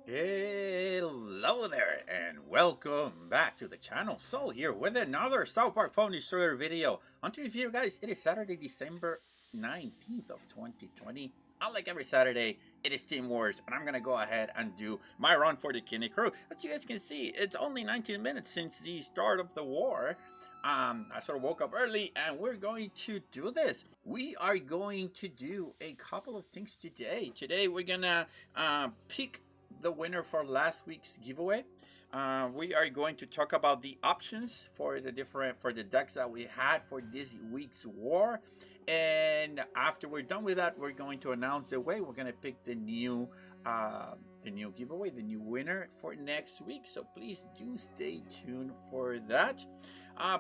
Hello there and welcome back to the channel. So here with another South Park Phone Destroyer video. On today's video, guys, it is Saturday, December 19th of 2020. Unlike every Saturday, it is Team Wars, and I'm gonna go ahead and do my run for the Kinney crew. As you guys can see, it's only 19 minutes since the start of the war. I sort of woke up early, and we're going to do this. We are going to do a couple of things today. Today, we're gonna pick the winner for last week's giveaway. We are going to talk about the options for the decks that we had for this week's war, and after we're done with that, we're going to announce the way we're going to pick the new giveaway, the new winner for next week. So please do stay tuned for that.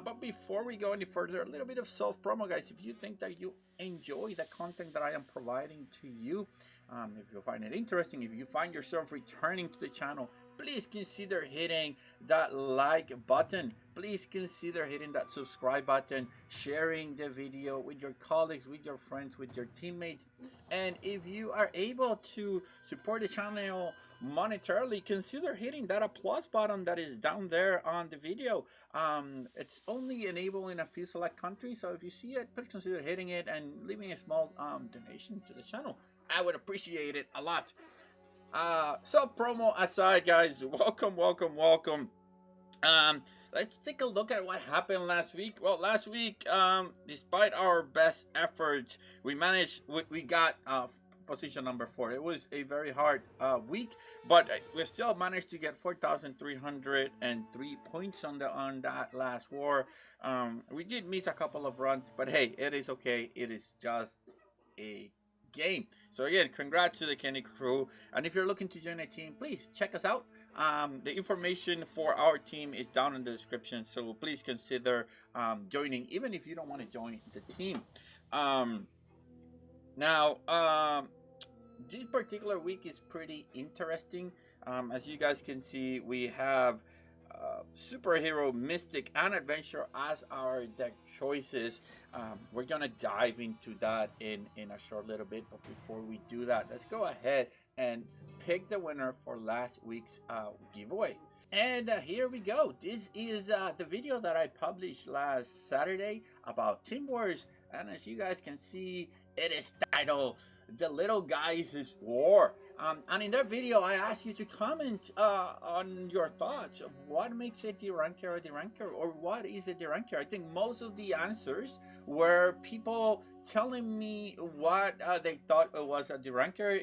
But before we go any further, a little bit of self promo, guys. If you think that you enjoy the content that I am providing to you, if you find it interesting, if you find yourself returning to the channel, please consider hitting that like button. Please consider hitting that subscribe button, sharing the video with your colleagues, with your friends, with your teammates. And if you are able to support the channel monetarily, consider hitting that applause button that is down there on the video. It's only enabled in a few select countries, so if you see it, please consider hitting it and leaving a small donation to the channel. I would appreciate it a lot. So promo aside, guys, welcome. Let's take a look at what happened last week. Well, last week, despite our best efforts, we got position number 4. It was a very hard week, but we still managed to get 4,303 points on that last war. We did miss a couple of runs, but hey, it is okay. It is just a game. So again, congrats to the Kenny crew, and if you're looking to join a team, please check us out. The information for our team is down in the description, so please consider joining, even if you don't want to join the team. This particular week is pretty interesting. As you guys can see, we have superhero, mystic, and adventure as our deck choices. We're gonna dive into that in a short little bit, but before we do that, let's go ahead and pick the winner for last week's giveaway. And here we go. This is the video that I published last Saturday about Team Wars, and as you guys can see, it is titled "The Little Guys' War." And in that video, I asked you to comment on your thoughts of what makes a deranker a deranker, or what is a deranker. I think most of the answers were people telling me what they thought it was a deranker,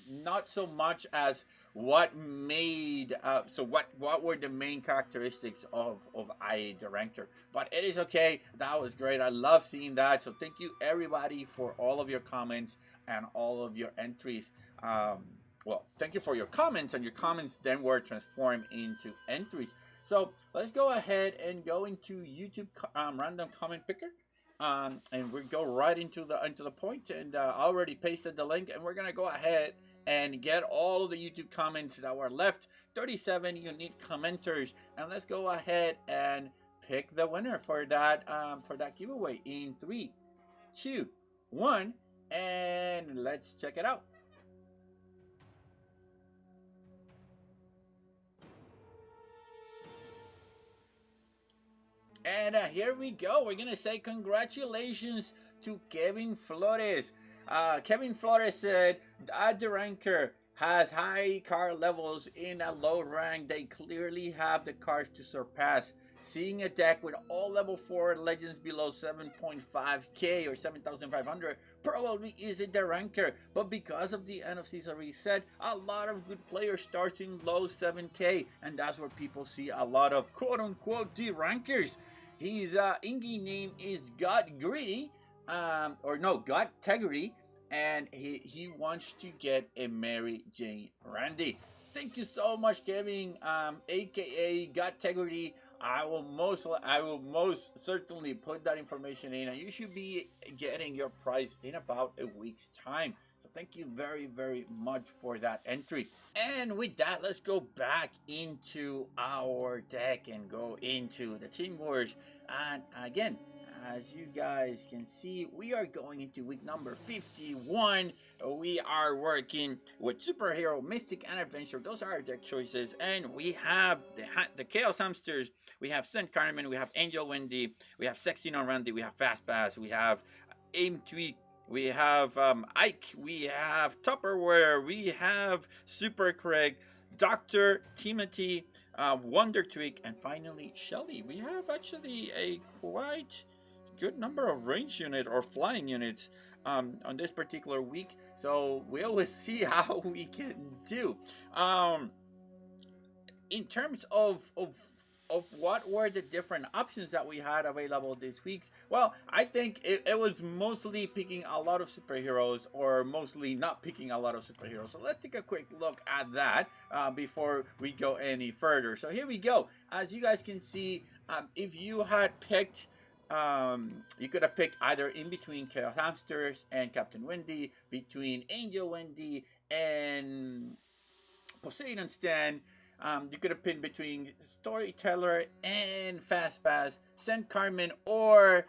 not so much as what made what were the main characteristics of a deranker. But it is okay. That was great. I love seeing that. So thank you everybody for all of your comments and all of your entries. Well, thank you for your comments, and your comments then were transformed into entries. So let's go ahead and go into YouTube random comment picker. And we go right into the point, and I already pasted the link, and we're gonna go ahead and get all of the YouTube comments that were left, 37 unique commenters, and let's go ahead and pick the winner for that giveaway in 3, 2, 1, and let's check it out. And here we go. We're gonna say congratulations to Kevin Flores. Kevin Flores said that the ranker has high card levels in a low rank. They clearly have the cards to surpass. Seeing a deck with all level 4 legends below 7.5k or 7,500 probably isn't the ranker, but because of the end of season reset, a lot of good players starting low 7k, and that's where people see a lot of quote-unquote D-rankers. His Ingy name is God Greedy, God Tegrity, and he wants to get a Mary Jane Randy. Thank you so much, Kevin, aka God Tegrity. I will most certainly put that information in, and you should be getting your prize in about a week's time. So thank you very, very much for that entry. And with that, let's go back into our deck and go into the team wars. And again, as you guys can see, we are going into week number 51. We are working with superhero, mystic, and adventure. Those are our deck choices. And we have the Chaos Hamsters. We have Saint Cartman. We have Angel Wendy. We have Sexy Non Randy. We have Fast Pass. We have Aim Tweak. We have Ike. We have Tupperware. We have Super Craig. Dr. Timothy. Wonder Tweak. And finally, Shelly. We have actually a quite good number of range unit or flying units on this particular week, so we'll see how we can do. In terms of what were the different options that we had available this week, well, I think it was mostly picking a lot of superheroes or mostly not picking a lot of superheroes. So let's take a quick look at that before we go any further. So here we go. As you guys can see, if you had picked you could have picked either in between Chaos Hamsters and Captain Wendy, between Angel Wendy and Poseidon Stan. You could have picked between Storyteller and Fast Pass, Saint Cartman or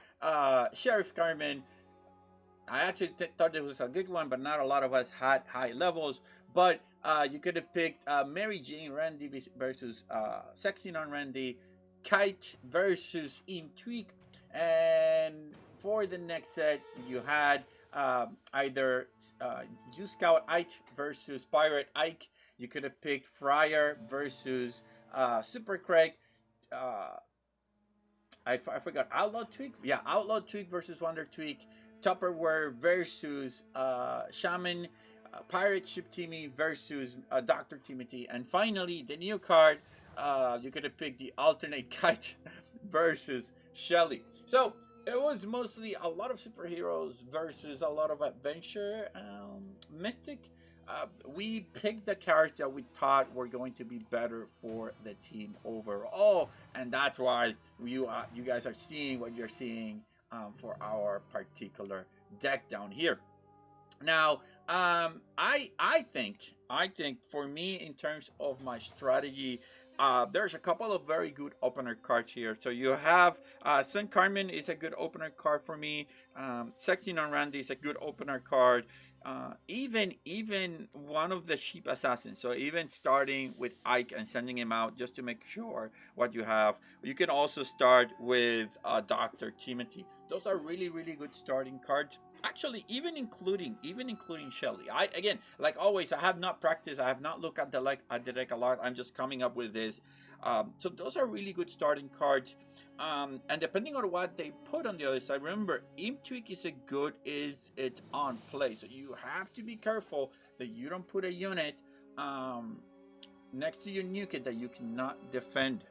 Sheriff Cartman. I actually thought it was a good one, but not a lot of us had high levels. But you could have picked Mary Jane Randy versus Sexy Non Randy, Kite versus Tweak. And for the next set, you had either Juice Scout Ike versus Pirate Ike. You could have picked Fryer versus Super Craig. I forgot. Outlaw Tweak? Yeah, Outlaw Tweak versus Wonder Tweak. Tupperware versus Shaman. Pirate Ship Timmy versus Dr. Timothy. And finally, the new card, you could have picked the alternate Kite versus Shelly. So it was mostly a lot of superheroes versus a lot of adventure. Mystic. We picked the characters that we thought were going to be better for the team overall, and that's why you guys are seeing what you're seeing for our particular deck down here. Now, I think for me, in terms of my strategy, there's a couple of very good opener cards here. So you have Saint Cartman is a good opener card for me. Sexy Non Randy is a good opener card. Even one of the Sheep Assassins. So even starting with Ike and sending him out just to make sure what you have. You can also start with Dr. Timothy. Those are really good starting cards. Actually, even including Shelly. I, again, like always, I have not practiced. I have not looked at the deck a lot. I'm just coming up with this. So those are really good starting cards. And depending on what they put on the other side, remember, Imp Tweak is it's on play. So you have to be careful that you don't put a unit next to your new kit that you cannot defend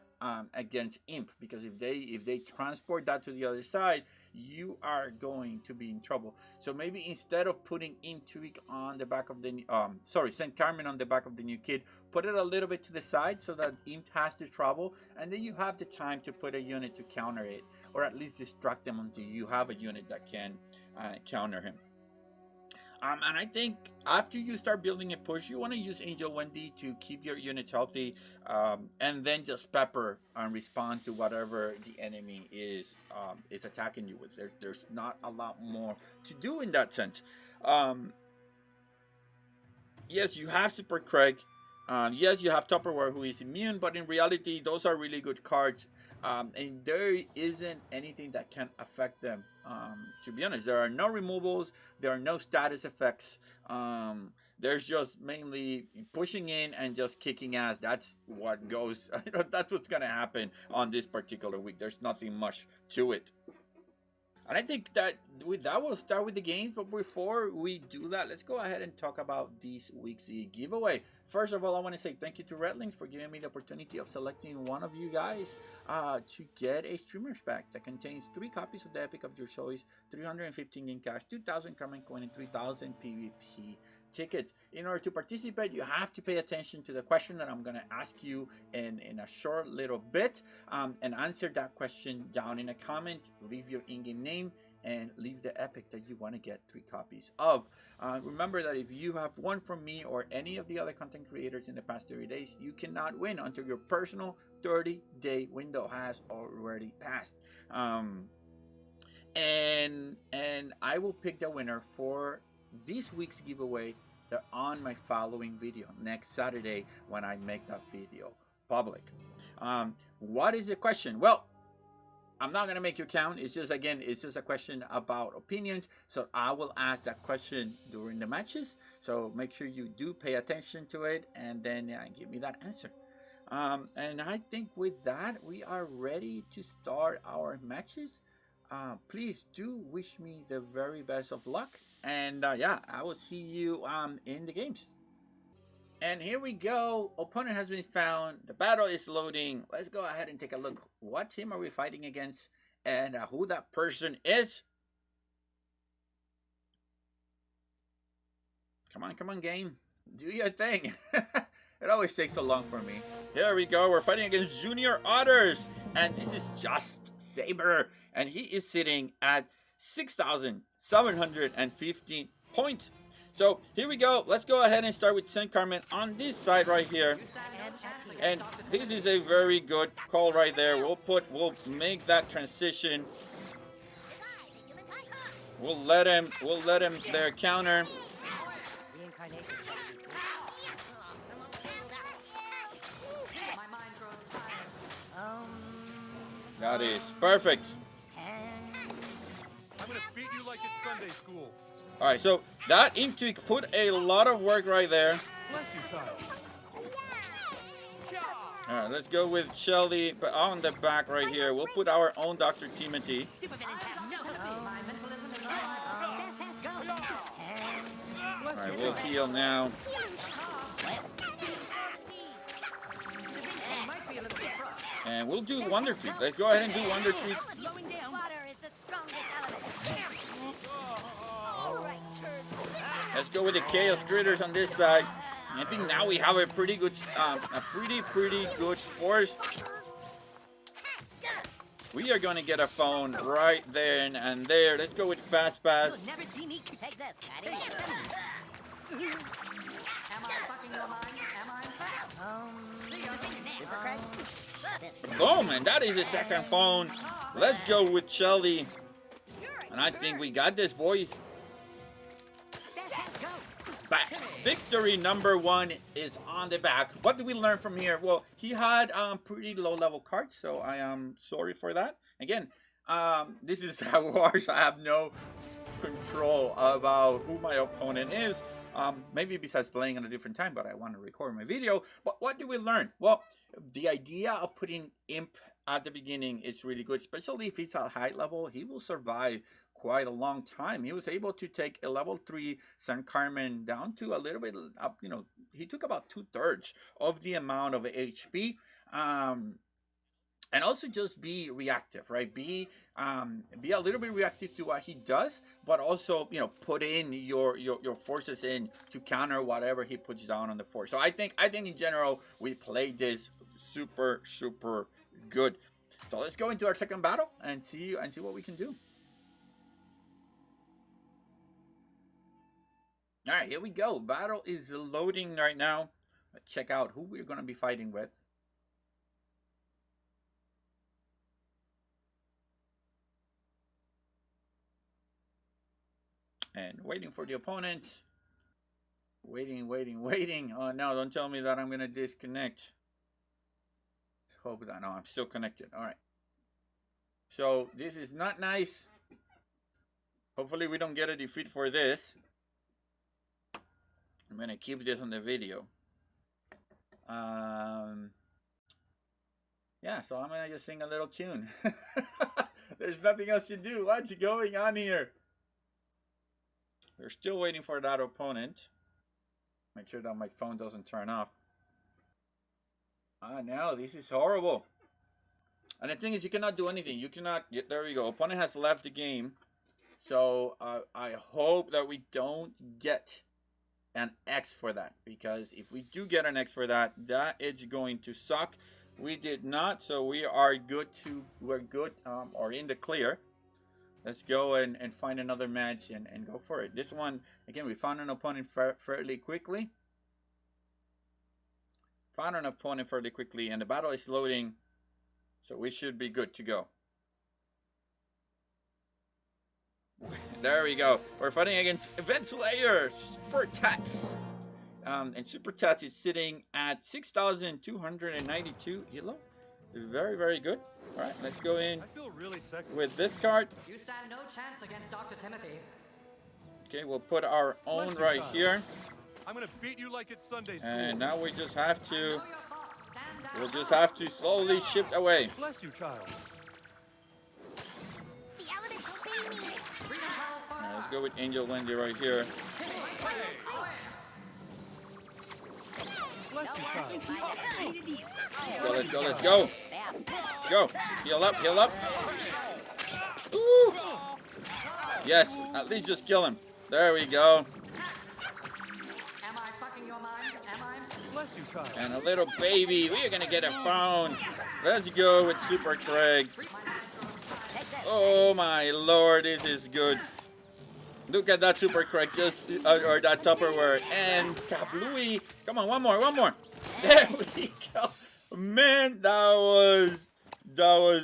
against Imp, because if they transport that to the other side, you are going to be in trouble. So maybe instead of putting Imp Tweak on the back of the Saint Cartman on the back of the new kit, put it a little bit to the side so that Imp has to travel, and then you have the time to put a unit to counter it, or at least distract them until you have a unit that can counter him. And I think after you start building a push, you want to use Angel Wendy to keep your units healthy, and then just pepper and respond to whatever the enemy is attacking you with. There's not a lot more to do in that sense. Yes, you have Super Craig. Yes, you have Tupperware, who is immune, but in reality, those are really good cards. And there isn't anything that can affect them. To be honest, there are no removals, there are no status effects. There's just mainly pushing in and just kicking ass. That's what goes. That's what's gonna happen on this particular week. There's nothing much to it. And I think that with that, we'll start with the games. But before we do that, let's go ahead and talk about this week's giveaway. First of all, I want to say thank you to Redlinks for giving me the opportunity of selecting one of you guys to get a Streamer's Pack that contains 3 copies of the Epic of your choice, 315 in cash, 2,000 Cartman coin, and 3,000 PvP tickets. In order to participate, you have to pay attention to the question that I'm going to ask you in a short little bit, and answer that question down in a comment. Leave your in-game name and leave the epic that you want to get 3 copies of. Remember that if you have won from me or any of the other content creators in the past 30 days, you cannot win until your personal 30-day window has already passed. And I will pick the winner for this week's giveaway on my following video next Saturday when I make that video public. What is the question? Well, I'm not gonna make you count. It's just, again, it's just a question about opinions. So I will ask that question during the matches. So make sure you do pay attention to it and then give me that answer. And I think with that, we are ready to start our matches. Please do wish me the very best of luck. And yeah, I will see you in the games. And here we go. Opponent has been found. The battle is loading. Let's go ahead and take a look. What team are we fighting against? And who that person is? Come on, game. Do your thing. It always takes so long for me. Here we go. We're fighting against Junior Otters. And this is Just Saber. And he is sitting at 6,715 points. So here we go. Let's go ahead and start with St. Cartman on this side right here. And this is a very good call right there. We'll make that transition. We'll let him there counter. That is perfect. I'm gonna beat you like it's Sunday school. All right, so that Intuit put a lot of work right there. Bless you, child. All right, let's go with Shelly on the back right here. We'll put our own Dr. Timothy. All right, we'll heal now. And we'll do Wonder Treat. Let's go ahead and do Wonder Treat. Let's go with the Chaos Critters on this side. I think now we have a pretty good force. We are gonna get a phone right there and there. Let's go with Fast Pass. Boom, and that is the second phone. Let's go with Shelly. And I think we got this, boys. Back. Victory number 1 is on the back. What did we learn from here? Well, he had pretty low level cards, so I am sorry for that. Again, this is Star Wars. I have no control about who my opponent is. Maybe besides playing at a different time, but I want to record my video. But what did we learn? Well, the idea of putting Imp at the beginning is really good, especially if he's at high level. He will survive quite a long time. He was able to take a level 3 St. Cartman down to a little bit up, you know, he took about 2/3 of the amount of HP. And also just be reactive, right? Be a little bit reactive to what he does, but also, you know, put in your forces in to counter whatever he puts down on the force. So I think in general we played this super good. So let's go into our second battle and see what we can do. All right, here we go. Battle is loading right now. Let's check out who we're going to be fighting with. And waiting for the opponent. Waiting. Oh no, don't tell me that I'm going to disconnect. Let's hope that, no, I'm still connected. All right. So this is not nice. Hopefully we don't get a defeat for this. I'm going to keep this on the video. Yeah, so I'm going to just sing a little tune. There's nothing else to do. What's going on here? We're still waiting for that opponent. Make sure that my phone doesn't turn off. No, this is horrible. And the thing is, you cannot do anything. You cannot, there we go. Opponent has left the game. So I hope that we don't get an X for that, because if we do get an X for that, that is going to suck. We did not, so we are good to, we're good or in the clear. let's go and find another match and go for it. This one, again, we found an opponent fairly quickly. Found an opponent fairly quickly, and the battle is loading, so we should be good to go. There we go. We're fighting against Event Slayer Super Tats. And Super Tats is sitting at 6,292 elo. Very, very good. All right, let's go in I feel really sexy. with this card. You stand no chance against Dr. Timothy. Okay, we'll put our own right here. I'm gonna beat you like it's Sunday school. And now we just have I know to, your thoughts. Stand down. we'll just have to slowly shift away. Bless you, child. The elements obey me. Freedom calls for All right, let's go with Angel Wendy right here. Bless you, child. Let's go, let's go. Go. Heal up, heal up. Ooh. Yes, at least just kill him. There we go. Am I fucking your mind? Am I? Bless you, child. And a little baby. We are going to get a phone. Let's go with Super Craig. Oh my lord, this is good. Look at that Super Craig, just or that Tupperware. And Kablooey. Come on, one more, one more. There we go. Man, that was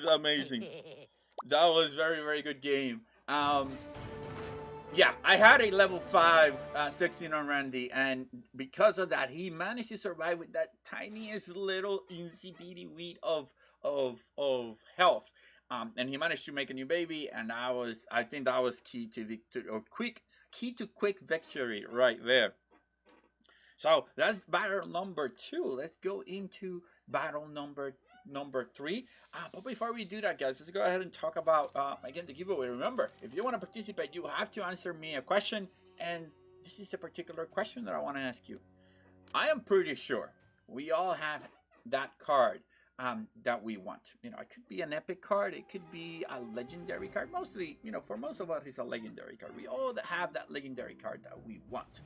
amazing. That was very, very good game. Yeah, I had a level 5 16 on Randy, and because of that, he managed to survive with that tiniest little eensy beady weed of health. And he managed to make a new baby, and I think that was key to quick victory right there. So that's battle number 2. Let's go into battle number 3. But before we do that, guys, let's go ahead and talk about again the giveaway. Remember, if you want to participate, you have to answer me a question, and this is a particular question that I want to ask you. I am pretty sure we all have that card that we want. You know, it could be an epic card, it could be a legendary card. Mostly, you know, for most of us, it's a legendary card. We all have that legendary card that we want.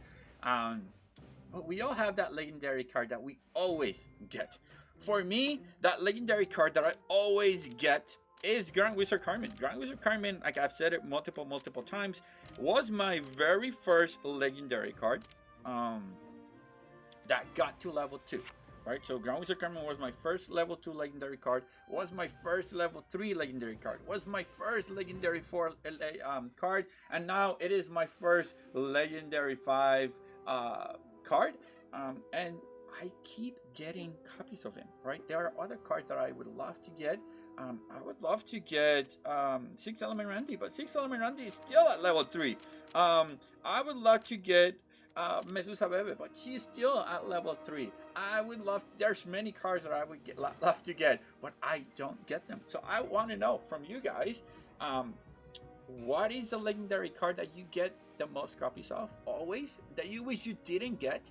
But we all have that legendary card that we always get. For me, that legendary card that I always get is Grand Wizard Cartman. Grand Wizard Cartman, like I've said it multiple times, was my very first legendary card that got to level 2. Right, so Grand Wizard Cartman was my first level 2 legendary card, was my first level 3 legendary card, was my first legendary 4 card, and now it is my first legendary 5 card, and I keep getting copies of him, right? There are other cards that I would love to get. I would love to get 6 Element Randy, but 6 Element Randy is still at level 3. I would love to get Medusa Bebe, but she's still at level 3. I would love, there's many cards that I would love to get, but I don't get them. So I want to know from you guys, what is the legendary card that you get the most copies of always, that you wish you didn't get?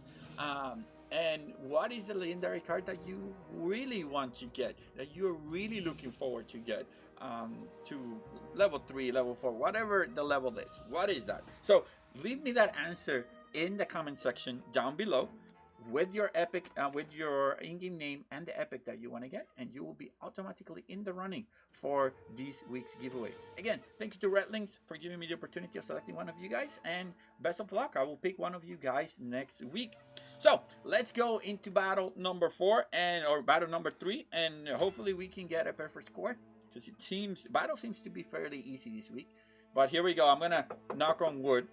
And what is the legendary card that you really want to get, that you're really looking forward to get to level 3, level 4, whatever the level is? What is that? So leave me that answer in the comment section down below with your epic, with your in-game name and the epic that you want to get, and you will be automatically in the running for this week's giveaway. Again, thank you to Redlings for giving me the opportunity of selecting one of you guys, and best of luck. I will pick one of you guys next week. So let's go into battle number 4 or battle number 3, and hopefully we can get a perfect score, because it seems battle seems to be fairly easy this week. But here we go. I'm gonna knock on wood.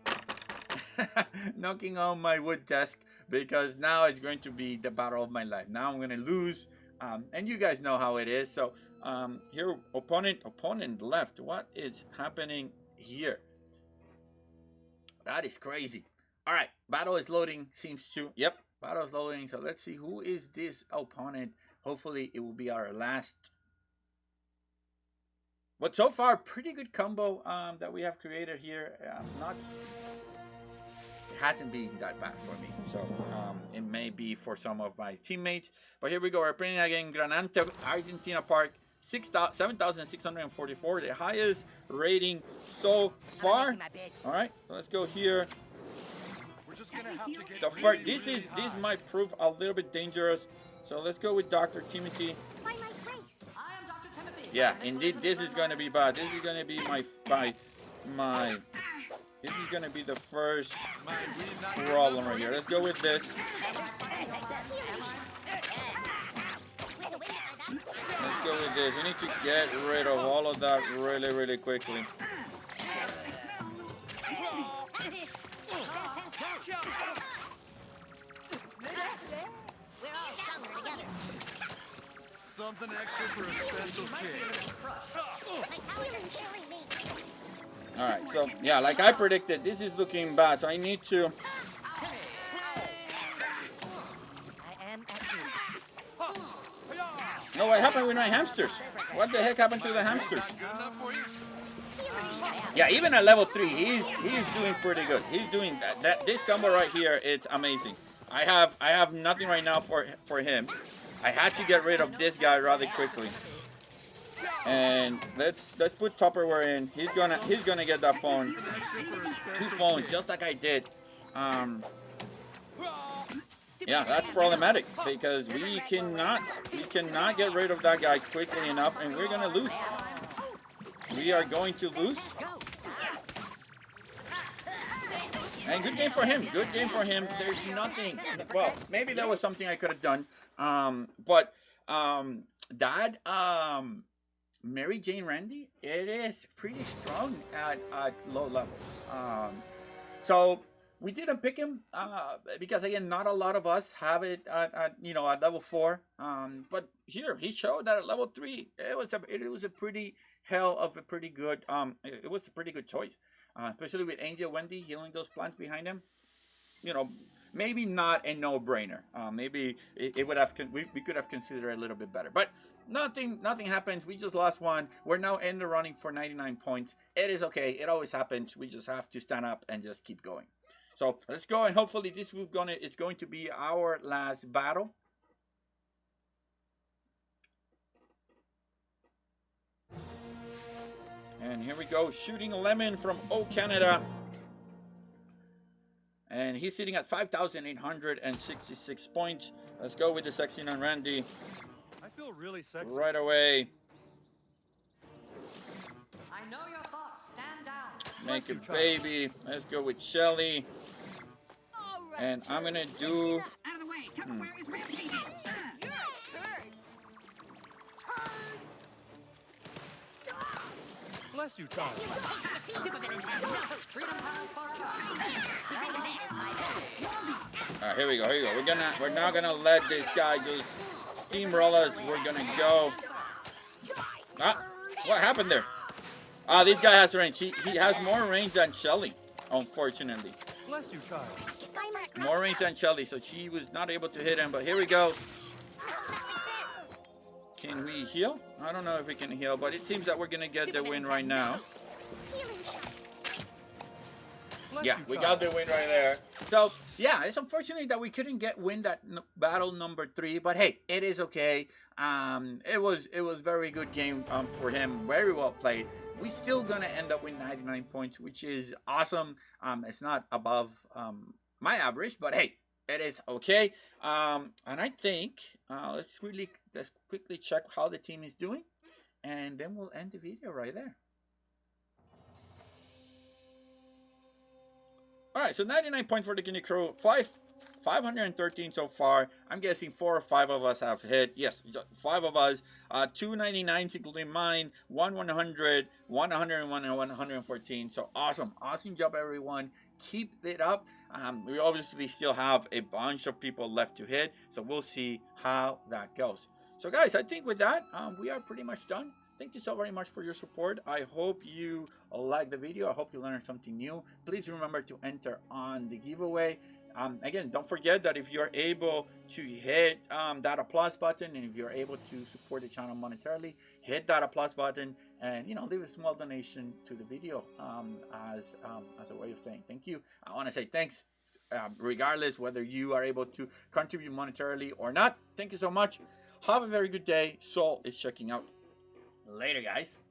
Knocking on my wood desk, because now it's going to be the battle of my life. Now I'm gonna lose, and you guys know how it is. So here, opponent left. What is happening here? That is crazy. All right, battle is loading. Seems to, yep, battle is loading. So let's see, who is this opponent. Hopefully it will be our last. But so far, pretty good combo that we have created here. It hasn't been that bad for me, so it may be for some of my teammates. But here we go. We're playing again Granante Argentina Park, 7,644, the highest rating so far. All right, so let's go here. We're just gonna have to get The first, this might prove a little bit dangerous. So let's go with Dr. Timothy. By my grace. I am Dr. Timothy. Yeah, indeed, this is going to be bad. This is going to be my my. This is gonna be the first Mind reading that problem right here. Let's go with this. Let's go with this. We need to get rid of all of that really, really quickly. Something extra for a special kid. Alright, so yeah, like I predicted, this is looking bad, so I need to. No, what happened with my hamsters? What the heck happened to the hamsters? Good enough for you? Yeah, even at level 3, he's doing pretty good. He's doing that this combo right here, it's amazing. I have nothing right now for him. I had to get rid of this guy rather quickly. And let's put Tupperware in. He's gonna get that phone. 2 phones, just like I did. Yeah, that's problematic because we cannot get rid of that guy quickly enough, and we're gonna lose. We are going to lose. And good game for him. Good game for him. There's nothing. Well, maybe there was something I could have done. But that Mary Jane Randy, it is pretty strong at low levels. So we didn't pick him because again, not a lot of us have it at level 4. But here he showed that at level 3, it was a pretty good it was a pretty good choice. Especially with Angel Wendy healing those plants behind him. Maybe not a no-brainer. Maybe it would have we could have considered it a little bit better. But nothing happens. We just lost one. We're now in the running for 99 points. It is okay. It always happens. We just have to stand up and just keep going. So let's go, and hopefully this is going to be our last battle. And here we go, shooting lemon from O Canada. And he's sitting at 5,866 points. Let's go with the sexy on Randy. I feel really sexy. Right away. I know your thoughts. Stand down. Make a baby. Let's go with Shelly. And I'm gonna do. Out of the way. Tupperware is rampaging. Bless you, Todd. Alright, here we go. We're not gonna let this guy just steamroll us. We're gonna go. Ah, what happened there? Ah, this guy has range. He has more range than Shelly, unfortunately. Bless you, child. More range than Shelly, so she was not able to hit him. But here we go. Can we heal? I don't know if we can heal, but it seems that we're gonna get the win right now. Yeah, we got the win right there. So yeah, it's unfortunate that we couldn't get win that battle number 3, but hey, it is okay. It was very good game for him. Very well played. We still gonna end up with 99 points, which is awesome. It's not above my average, but hey, it is okay. And I think let's quickly check how the team is doing, and then we'll end the video right there. Alright, so 99 points for the Guinea Crew, 513 so far. I'm guessing 4 or 5 of us have hit. Yes, 5 of us. 299s including mine, 100, 101, and 114. So awesome job, everyone. Keep it up. We obviously still have a bunch of people left to hit, so we'll see how that goes. So guys, I think with that, we are pretty much done. Thank you so very much for your support. I hope you liked the video. I hope you learned something new. Please remember to enter on the giveaway. Again, don't forget that if you're able to hit that applause button, and if you're able to support the channel monetarily, hit that applause button and leave a small donation to the video as a way of saying thank you. I want to say thanks regardless whether you are able to contribute monetarily or not. Thank you so much. Have a very good day. Soul is checking out. Later, guys.